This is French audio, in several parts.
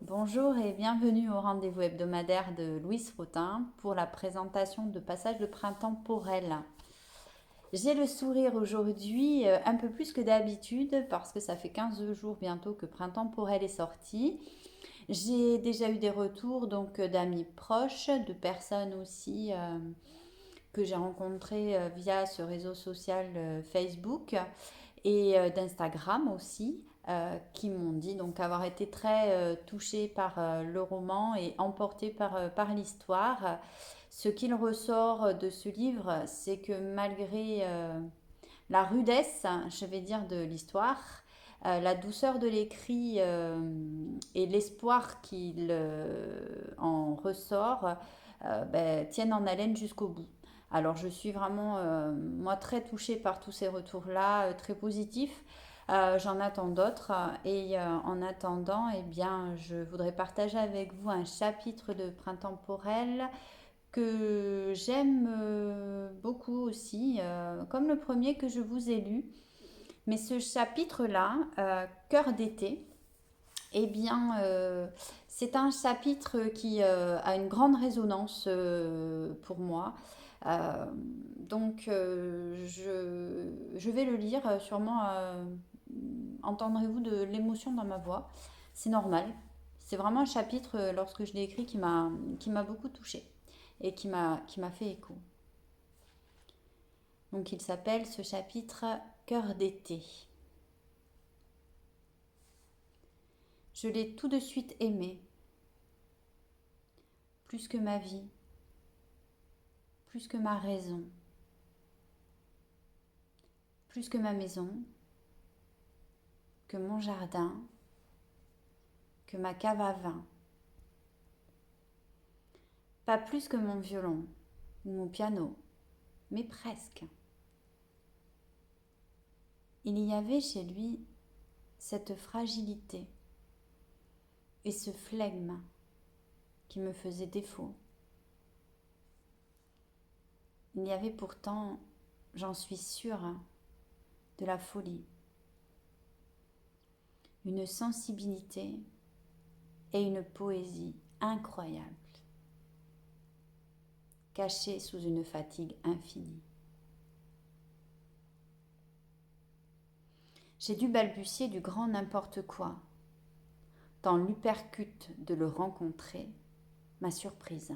Bonjour et bienvenue au rendez-vous hebdomadaire de Louise Rotin pour la présentation de Passage de printemps pour elle. J'ai le sourire aujourd'hui un peu plus que d'habitude parce que ça fait 15 jours bientôt que Printemps pour elle est sorti. J'ai déjà eu des retours donc d'amis proches, de personnes aussi que j'ai rencontrées via ce réseau social Facebook et d'Instagram aussi, qui m'ont dit donc avoir été très touchés par le roman et emportés par l'histoire. Ce qu'il ressort de ce livre, c'est que malgré la rudesse, je vais dire, de l'histoire, la douceur de l'écrit et l'espoir qu'il en ressort tiennent en haleine jusqu'au bout. Alors je suis vraiment, moi, très touchée par tous ces retours-là, très positifs. J'en attends d'autres et en attendant, eh bien, je voudrais partager avec vous un chapitre de Printemps pour elle que j'aime beaucoup aussi, comme le premier que je vous ai lu. Mais ce chapitre-là, Cœur d'été, eh bien, c'est un chapitre qui a une grande résonance pour moi. Je vais le lire, sûrement entendrez-vous de l'émotion dans ma voix. C'est normal. C'est vraiment un chapitre, lorsque je l'ai écrit, qui m'a beaucoup touchée et qui m'a fait écho. Donc il s'appelle ce chapitre Cœur d'été. Je l'ai tout de suite aimé, plus que ma vie, plus que ma raison, plus que ma maison, que mon jardin, que ma cave à vin. Pas plus que mon violon ou mon piano, mais presque. Il y avait chez lui cette fragilité et ce flegme qui me faisait défaut. Il y avait pourtant, j'en suis sûre, de la folie, une sensibilité et une poésie incroyables, cachées sous une fatigue infinie. J'ai dû balbutier du grand n'importe quoi, tant l'hypercute de le rencontrer m'a surprise.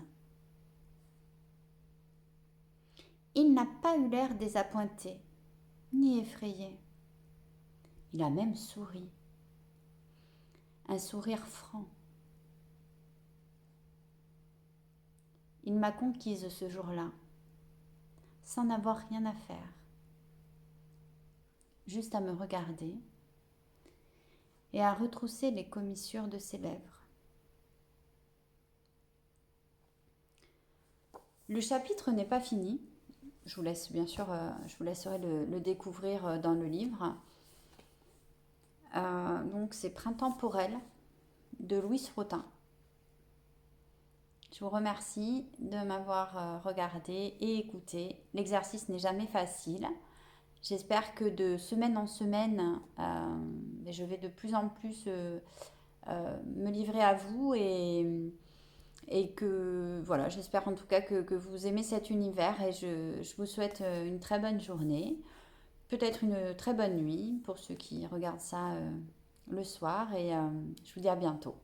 Il n'a pas eu l'air désappointé, ni effrayé. Il a même souri. Un sourire franc. Il m'a conquise ce jour-là, sans n'avoir rien à faire. Juste à me regarder et à retrousser les commissures de ses lèvres. Le chapitre n'est pas fini. Je vous laisse bien sûr, je vous laisserai le découvrir dans le livre. Donc c'est Printemps pour elle de Louise Rotin. Je vous remercie de m'avoir regardé et écouté. L'exercice n'est jamais facile. J'espère que de semaine en semaine, je vais de plus en plus me livrer à vous et que voilà, j'espère en tout cas que vous aimez cet univers et je vous souhaite une très bonne journée, peut-être une très bonne nuit pour ceux qui regardent ça le soir et je vous dis à bientôt.